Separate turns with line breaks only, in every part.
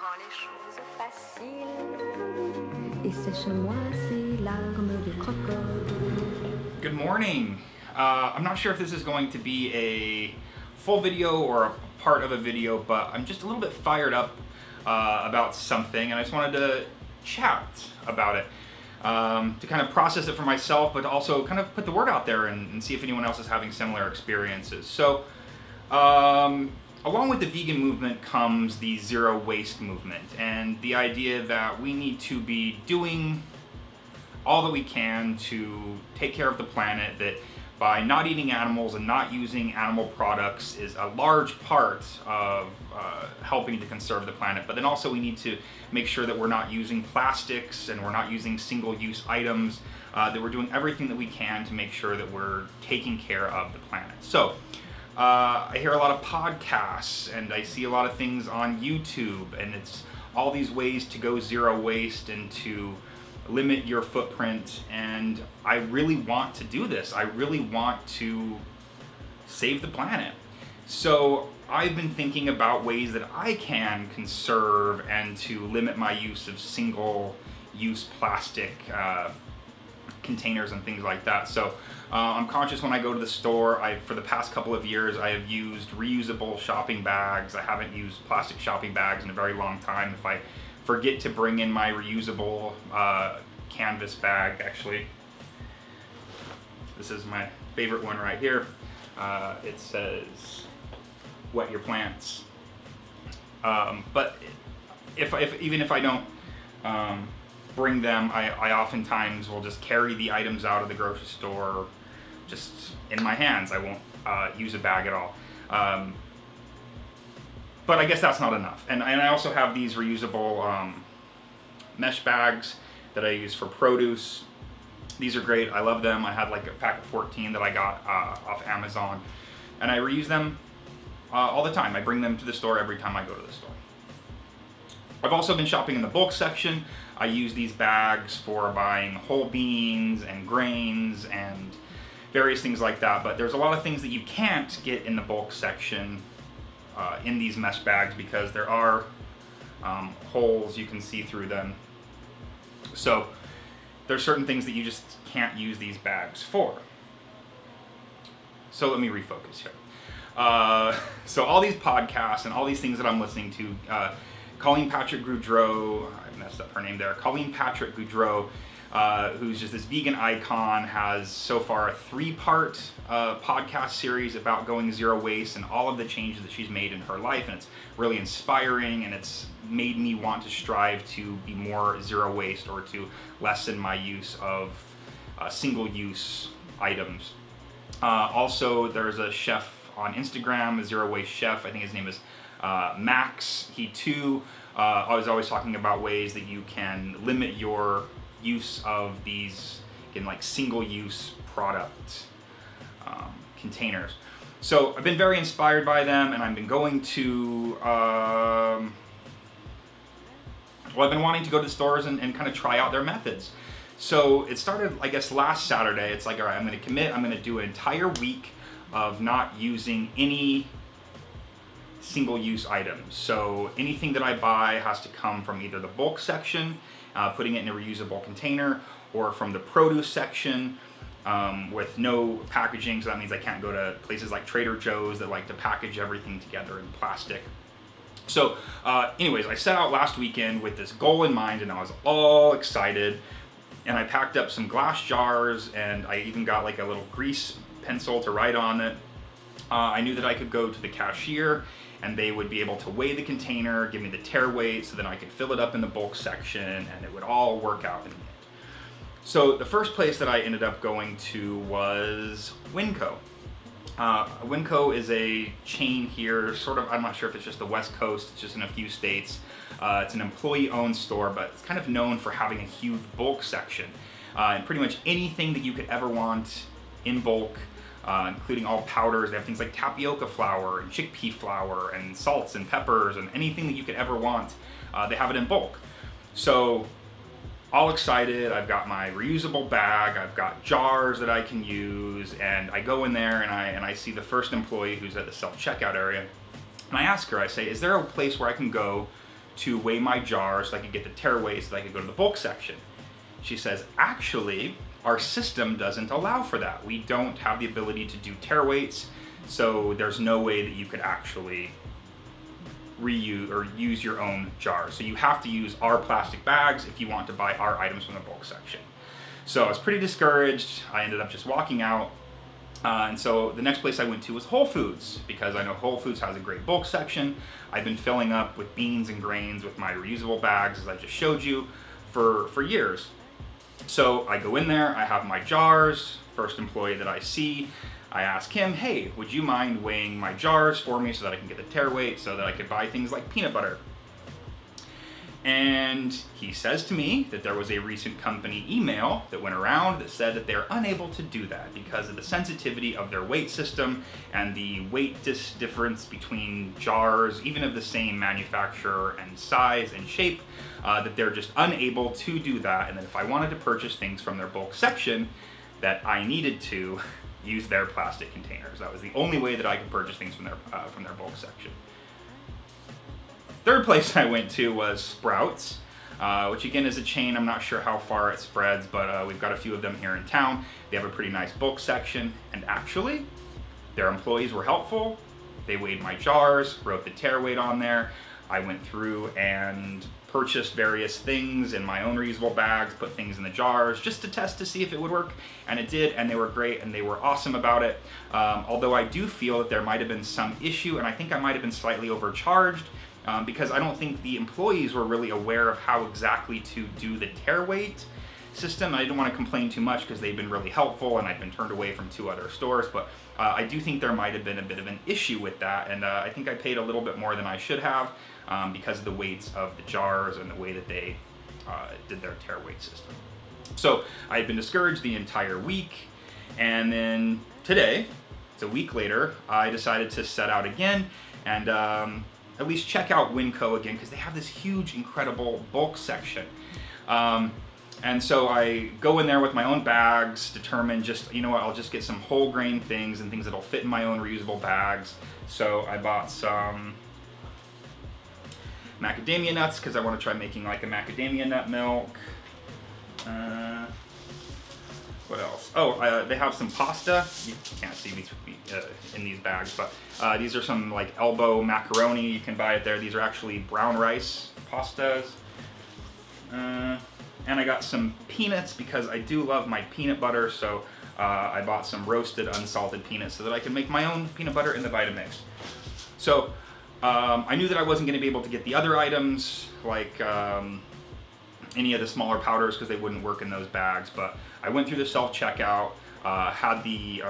rend les choses faciles. Et sèche-moi ces larmes de crocodile. Good morning. I'm not sure if this is going to be a full video or a part of a video, but I'm just a little bit fired up about something, and I just wanted to chat about it. To kind of process it for myself, but also kind of put the word out there and see if anyone else is having similar experiences. So, along with the vegan movement comes the zero waste movement, and the idea that we need to be doing all that we can to take care of the planet, that by not eating animals and not using animal products is a large part of helping to conserve the planet. But then also we need to make sure that we're not using plastics and we're not using single-use items, that we're doing everything that we can to make sure that we're taking care of the planet. So I hear a lot of podcasts and I see a lot of things on YouTube, and it's all these ways to go zero waste and to limit your footprint, and I really want to do this. I really want to save the planet. So I've been thinking about ways that I can conserve and to limit my use of single-use plastic containers and things like that. So I'm conscious when I go to the store. For the past couple of years, I have used reusable shopping bags. I haven't used plastic shopping bags in a very long time. If I forget to bring in my reusable canvas bag, actually, this is my favorite one right here. It says, wet your plants. But even if I don't bring them, I oftentimes will just carry the items out of the grocery store just in my hands. I won't use a bag at all. But I guess that's not enough. And I also have these reusable mesh bags that I use for produce. These are great. I love them. I had like a pack of 14 that I got off Amazon, and I reuse them all the time. I bring them to the store every time I go to the store. I've also been shopping in the bulk section. I use these bags for buying whole beans and grains and various things like that, but there's a lot of things that you can't get in the bulk section in these mesh bags because there are holes, you can see through them. So there's certain things that you just can't use these bags for. So let me refocus here. So all these podcasts and all these things that I'm listening to, Colleen Patrick Goudreau, I messed up her name there, Colleen Patrick Goudreau, who's just this vegan icon, has so far a 3-part podcast series about going zero waste and all of the changes that she's made in her life, and it's really inspiring, and it's made me want to strive to be more zero waste or to lessen my use of single-use items. Also, there's a chef on Instagram, a zero waste chef, I think his name is Max. He too is always talking about ways that you can limit your use of these, again, like single-use product containers. So I've been very inspired by them, and I've been going to, well, I've been wanting to go to the stores and kind of try out their methods. So it started, I guess, last Saturday. It's like, all right, I'm going to commit. I'm going to do an entire week of not using any single-use items. So anything that I buy has to come from either the bulk section, putting it in a reusable container, or from the produce section with no packaging. So that means I can't go to places like Trader Joe's that like to package everything together in plastic. So anyways, I set out last weekend with this goal in mind, and I was all excited, and I packed up some glass jars, and I even got like a little grease pencil to write on it. I knew that I could go to the cashier and they would be able to weigh the container, give me the tare weight, so then I could fill it up in the bulk section, and it would all work out in the end. So the first place that I ended up going to was Winco. Winco is a chain here, sort of, I'm not sure if it's just the West Coast, it's just in a few states. It's an employee-owned store, but it's kind of known for having a huge bulk section. And pretty much anything that you could ever want in bulk, including all powders. They have things like tapioca flour and chickpea flour and salts and peppers and anything that you could ever want. They have it in bulk. So all excited, I've got my reusable bag, I've got jars that I can use, and I go in there and I see the first employee who's at the self-checkout area, and I ask her, I say, is there a place where I can go to weigh my jars so I could get the tearaway so that I could go to the bulk section. She says, actually, our system doesn't allow for that. We don't have the ability to do tear weights, so there's no way that you could actually reuse or use your own jars. So you have to use our plastic bags if you want to buy our items from the bulk section. So I was pretty discouraged. I ended up just walking out. And so the next place I went to was Whole Foods, because I know Whole Foods has a great bulk section. I've been filling up with beans and grains with my reusable bags, as I just showed you, for years. So I go in there, I have my jars. First employee that I see, I ask him, hey, would you mind weighing my jars for me so that I can get the tear weight so that I could buy things like peanut butter? And he says to me that there was a recent company email that went around that said that they're unable to do that because of the sensitivity of their weight system and the weight difference between jars, even of the same manufacturer and size and shape, that they're just unable to do that. And that if I wanted to purchase things from their bulk section, that I needed to use their plastic containers. That was the only way that I could purchase things from their bulk section. Third place I went to was Sprouts, which again is a chain. I'm not sure how far it spreads, but we've got a few of them here in town. They have a pretty nice bulk section, and actually, their employees were helpful. They weighed my jars, wrote the tear weight on there. I went through and purchased various things in my own reusable bags, put things in the jars just to test to see if it would work, and it did, and they were great, and they were awesome about it. Although I do feel that there might have been some issue, and I think I might have been slightly overcharged, because I don't think the employees were really aware of how exactly to do the tear weight system. I didn't want to complain too much because they've been really helpful and I've been turned away from 2 other stores, but I do think there might have been a bit of an issue with that, and I think I paid a little bit more than I should have because of the weights of the jars and the way that they did their tear weight system. So I had been discouraged the entire week, and then today, it's a week later, I decided to set out again and at least check out Winco again, because they have this huge, incredible bulk section. And so I go in there with my own bags, determine just, you know what, I'll just get some whole grain things and things that'll fit in my own reusable bags. So I bought some macadamia nuts, because I want to try making like a macadamia nut milk. What else? Oh, they have some pasta. You can't see these in these bags, but these are some like elbow macaroni. You can buy it there. These are actually brown rice pastas. And I got some peanuts because I do love my peanut butter, so I bought some roasted unsalted peanuts so that I can make my own peanut butter in the Vitamix. So I knew that I wasn't going to be able to get the other items, like any of the smaller powders, because they wouldn't work in those bags, but I went through the self-checkout, had the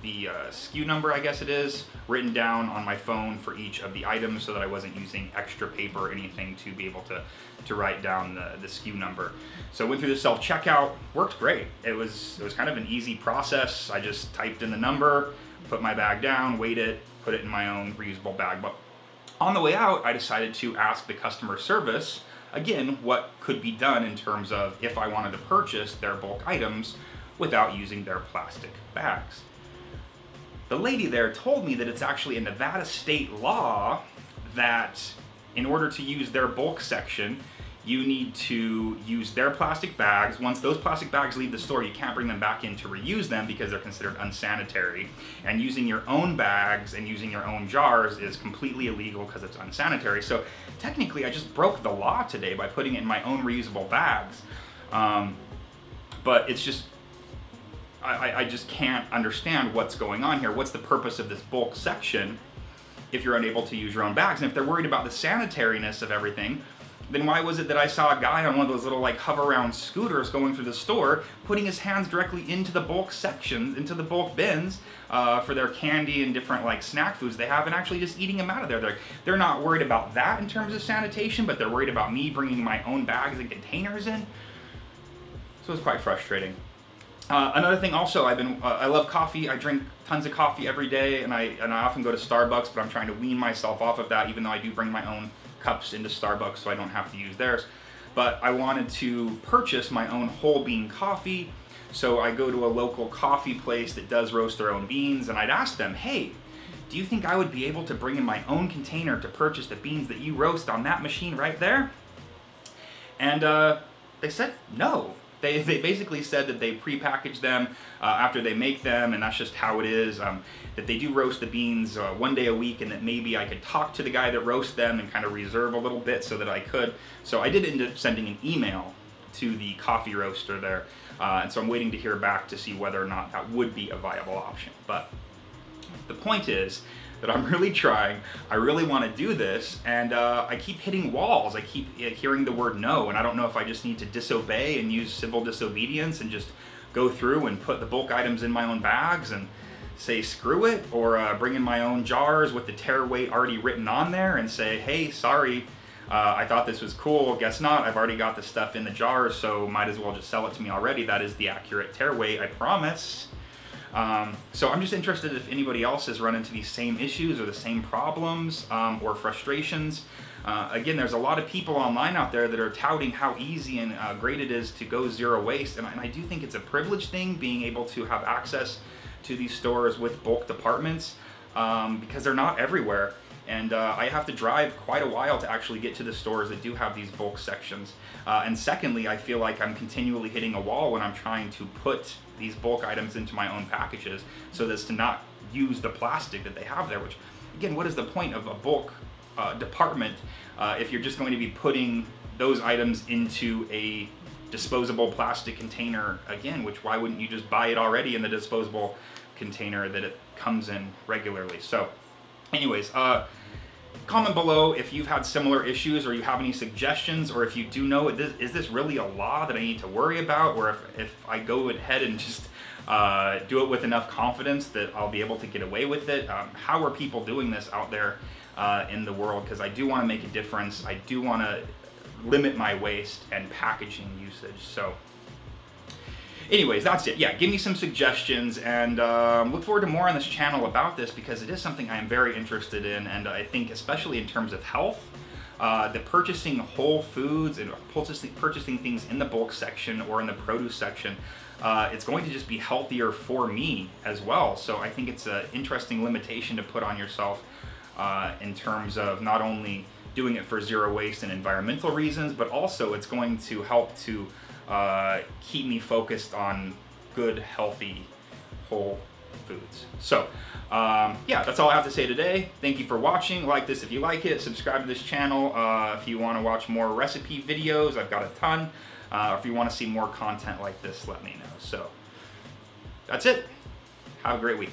SKU number, I guess it is, written down on my phone for each of the items so that I wasn't using extra paper or anything to be able to write down the SKU number. So I went through the self-checkout, worked great. It was kind of an easy process. I just typed in the number, put my bag down, weighed it, put it in my own reusable bag. But on the way out, I decided to ask the customer service, again, what could be done in terms of if I wanted to purchase their bulk items without using their plastic bags. The lady there told me that it's actually a Nevada state law that in order to use their bulk section, you need to use their plastic bags. Once those plastic bags leave the store, you can't bring them back in to reuse them because they're considered unsanitary. And using your own bags and using your own jars is completely illegal because it's unsanitary. So technically, I just broke the law today by putting it in my own reusable bags. But it's just, I just can't understand what's going on here. What's the purpose of this bulk section if you're unable to use your own bags? And if they're worried about the sanitariness of everything, then why was it that I saw a guy on one of those little like hover around scooters going through the store, putting his hands directly into the bulk sections, into the bulk bins for their candy and different like snack foods they have, and actually just eating them out of there. They're not worried about that in terms of sanitation, but they're worried about me bringing my own bags and containers in. So it's quite frustrating. Another thing also, I love coffee. I drink tons of coffee every day, and I often go to Starbucks, but I'm trying to wean myself off of that, even though I do bring my own cups into Starbucks so I don't have to use theirs. But I wanted to purchase my own whole bean coffee, so I go to a local coffee place that does roast their own beans, and I'd ask them, hey, do you think I would be able to bring in my own container to purchase the beans that you roast on that machine right there? And they said no. They basically said that they pre-package them after they make them, and that's just how it is. That they do roast the beans 1 day a week, and that maybe I could talk to the guy that roasts them and kind of reserve a little bit so that I could. So I did end up sending an email to the coffee roaster there, and so I'm waiting to hear back to see whether or not that would be a viable option. But the point is that I'm really trying, I really want to do this, and I keep hitting walls. I keep hearing the word no, and I don't know if I just need to disobey and use civil disobedience and just go through and put the bulk items in my own bags and say screw it, or bring in my own jars with the tare weight already written on there and say, hey, sorry, I thought this was cool, guess not, I've already got the stuff in the jars, so might as well just sell it to me already. That is the accurate tare weight, I promise. So I'm just interested if anybody else has run into these same issues or the same problems or frustrations. Again, there's a lot of people online out there that are touting how easy and great it is to go zero waste, and I do think it's a privilege thing being able to have access to these stores with bulk departments because they're not everywhere. And I have to drive quite a while to actually get to the stores that do have these bulk sections. And secondly, I feel like I'm continually hitting a wall when I'm trying to put these bulk items into my own packages so as to not use the plastic that they have there, which, again, what is the point of a bulk department if you're just going to be putting those items into a disposable plastic container again, which why wouldn't you just buy it already in the disposable container that it comes in regularly? So anyways, comment below if you've had similar issues or you have any suggestions, or if you do know, is this really a law that I need to worry about, or if I go ahead and just do it with enough confidence that I'll be able to get away with it. How are people doing this out there in the world? Because I do want to make a difference. I do want to limit my waste and packaging usage. So anyways, that's it. Yeah, give me some suggestions, and look forward to more on this channel about this, because it is something I am very interested in, and I think especially in terms of health, the purchasing whole foods and purchasing things in the bulk section or in the produce section, it's going to just be healthier for me as well. So I think it's an interesting limitation to put on yourself in terms of not only doing it for zero waste and environmental reasons, but also it's going to help to keep me focused on good, healthy, whole foods. So yeah, that's all I have to say today. Thank you for watching. Like this if you like it. Subscribe to this channel if you want to watch more recipe videos. I've got a ton. If you want to see more content like this, let me know. So that's it. Have a great week.